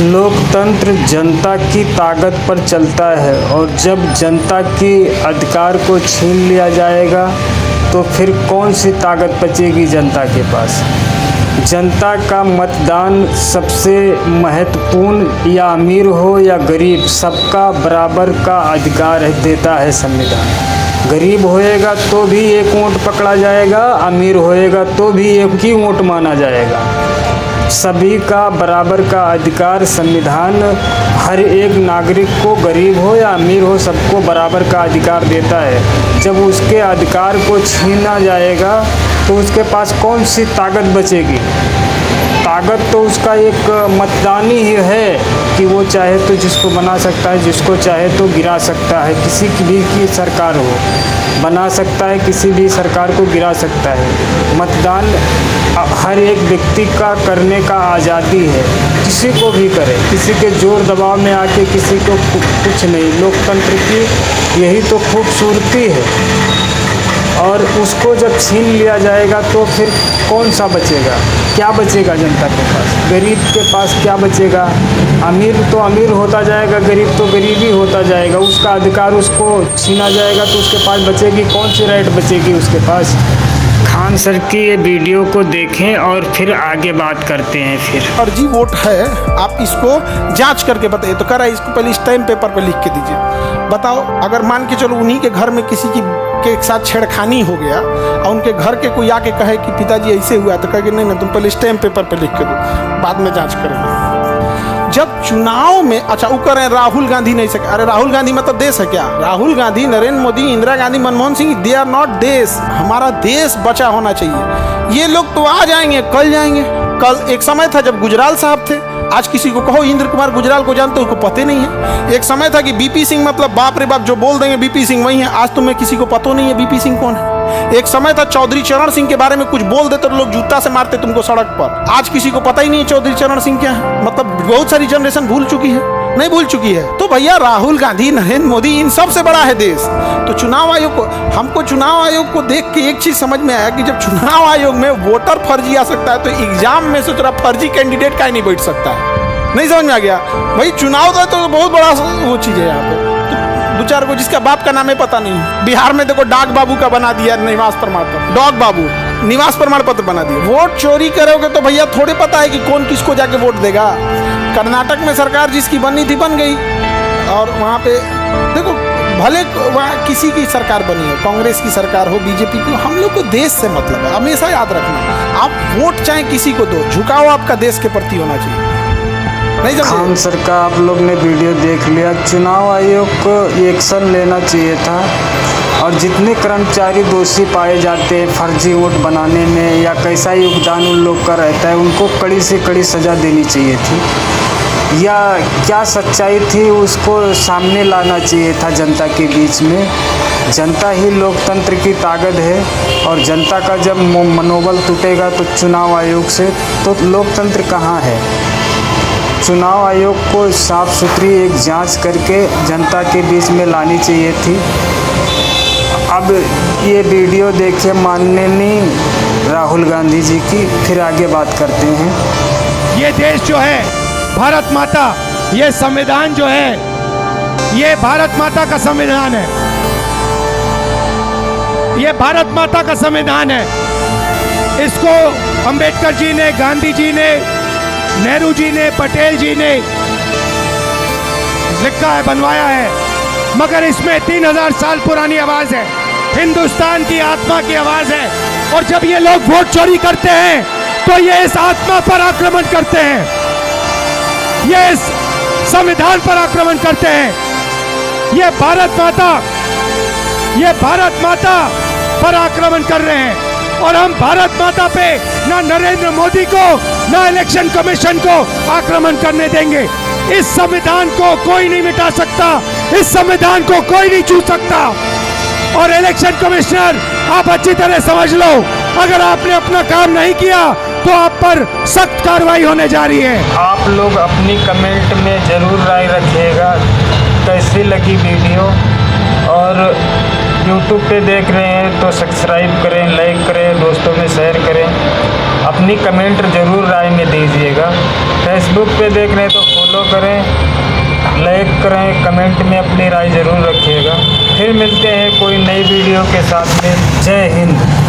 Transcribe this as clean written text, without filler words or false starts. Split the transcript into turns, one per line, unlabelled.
लोकतंत्र जनता की ताकत पर चलता है और जब जनता की अधिकार को छीन लिया जाएगा तो फिर कौन सी ताकत बचेगी जनता के पास। जनता का मतदान सबसे महत्वपूर्ण, या अमीर हो या गरीब, सबका बराबर का अधिकार देता है संविधान। गरीब होएगा तो भी एक वोट पकड़ा जाएगा, अमीर होएगा तो भी एक ही वोट माना जाएगा। सभी का बराबर का अधिकार संविधान हर एक नागरिक को, गरीब हो या अमीर हो, सबको बराबर का अधिकार देता है। जब उसके अधिकार को छीना जाएगा तो उसके पास कौन सी ताकत बचेगी। ताकत तो उसका एक मतदान ही है कि वो चाहे तो जिसको बना सकता है, जिसको चाहे तो गिरा सकता है। किसी भी की सरकार हो, बना सकता है, किसी भी सरकार को गिरा सकता है। मतदान हर एक व्यक्ति का करने का आज़ादी है, किसी को भी करे, किसी के जोर दबाव में आके किसी को कुछ नहीं। लोकतंत्र की यही तो खूबसूरती है। और उसको जब छीन लिया जाएगा तो फिर कौन सा बचेगा, क्या बचेगा जनता के पास। गरीब के पास क्या बचेगा। अमीर तो अमीर होता जाएगा, गरीब तो गरीब ही होता जाएगा। उसका अधिकार उसको छीना जाएगा तो उसके पास बचेगी कौन सी राइट बचेगी उसके पास। खान सर की ये वीडियो को देखें और फिर आगे बात करते हैं। फिर
फर्जी वोट है, आप इसको जांच करके बताइए। तो कह रहा है इसको पहले स्टैम्प पेपर पे लिख के दीजिए। बताओ, अगर मान के चलो उन्हीं के घर में किसी की के साथ छेड़खानी हो गया और उनके घर के कोई आके कहे कि पिताजी ऐसे हुआ, तो कहेंगे नहीं तुम पहले स्टैम्प पेपर पे लिख के दो, बाद में जांच करेंगे। जब चुनाव में, अच्छा वो कह रहे हैं राहुल गांधी नहीं सके। अरे राहुल गांधी मतलब देश है क्या। Rahul Gandhi, Narendra Modi, Indira Gandhi, Manmohan Singh, they are not देश। हमारा देश बचा होना चाहिए। ये लोग तो आ जाएंगे, कल जाएंगे। कल एक समय था जब गुजराल साहब थे, आज किसी को कहो इंद्र कुमार गुजराल को जानते हो, उसको पता नहीं है। एक समय था कि बीपी सिंह मतलब बाप रे बाप जो बोल देंगे बीपी सिंह वही है। आज तुम्हें किसी को पता नहीं है बीपी सिंह कौन है। एक समय था चौधरी चरण सिंह के बारे में कुछ बोल देते तो लोग जूता से मारते तुमको सड़क पर। आज किसी को पता ही नहीं है चौधरी चरण सिंह क्या है। मतलब बहुत सारी जनरेशन भूल चुकी है, नहीं भूल चुकी है। तो भैया राहुल गांधी, नरेंद्र मोदी, इन सबसे बड़ा है देश। तो चुनाव आयोग को, हमको चुनाव आयोग को देख के एक चीज समझ में आया कि जब चुनाव आयोग में वोटर फर्जी आ सकता है तो एग्जाम में सोच रहा फर्जी कैंडिडेट का ही नहीं बैठ सकता है। नहीं समझ में आ गया भाई। चुनाव का तो बहुत बड़ा वो चीज है। यहाँ पे तो दो चार को जिसका बाप का नाम है पता नहीं। बिहार में देखो डाक बाबू का बना दिया निवास प्रमाण पत्र, डॉग बाबू निवास प्रमाण पत्र बना दिया। वोट चोरी करोगे तो भैया थोड़े पता है कि कौन किसको जाके वोट देगा। कर्नाटक में सरकार जिसकी बननी थी बन गई, और वहाँ पे देखो भले वहाँ किसी की सरकार बनी हो, कांग्रेस की सरकार हो, बीजेपी की, हम लोग को देश से मतलब है। हमेशा याद रखना, आप वोट चाहे किसी को दो, झुकाव आपका देश के प्रति होना चाहिए।
खान सर का आप लोग ने वीडियो देख लिया। चुनाव आयोग को एक्शन लेना चाहिए था और जितने कर्मचारी दोषी पाए जाते हैं फर्जी वोट बनाने में या कैसा योगदान उन लोग का रहता है, उनको कड़ी से कड़ी सज़ा देनी चाहिए थी। या क्या सच्चाई थी उसको सामने लाना चाहिए था जनता के बीच में। जनता ही लोकतंत्र की ताकत है और जनता का जब मनोबल टूटेगा तो चुनाव आयोग से, तो लोकतंत्र कहाँ है। चुनाव आयोग को साफ सुथरी एक जांच करके जनता के बीच में लानी चाहिए थी। अब ये वीडियो देखिए माननीय राहुल गांधी जी की, फिर आगे बात करते हैं।
ये देश जो है भारत माता, ये संविधान जो है ये भारत माता का संविधान है। ये भारत माता का संविधान है। इसको अंबेडकर जी ने, गांधी जी ने, नेहरू जी ने, पटेल जी ने लिखा है, बनवाया है। मगर इसमें 3000 साल पुरानी आवाज है, हिंदुस्तान की आत्मा की आवाज है। और जब ये लोग वोट चोरी करते हैं तो ये इस आत्मा पर आक्रमण करते हैं, ये इस संविधान पर आक्रमण करते हैं। ये भारत माता पर आक्रमण कर रहे हैं। और हम भारत माता पे ना नरेंद्र मोदी को ना इलेक्शन कमीशन को आक्रमण करने देंगे। इस संविधान को कोई नहीं मिटा सकता, इस संविधान को कोई नहीं छू सकता। और इलेक्शन कमिश्नर आप अच्छी तरह समझ लो, अगर आपने अपना काम नहीं किया तो आप पर सख्त कार्रवाई होने जा रही है।
आप लोग अपनी कमेंट में जरूर राय रखिएगा कैसी लगी वीडियो, और यूट्यूब पे देख रहे हैं तो सब्सक्राइब करें, लाइक करें, दोस्तों में शेयर करें, अपनी कमेंट ज़रूर राय में दीजिएगा। फेसबुक पे देख रहे हैं तो फॉलो करें, लाइक करें, कमेंट में अपनी राय ज़रूर रखिएगा। फिर मिलते हैं कोई नई वीडियो के साथ में। जय हिंद।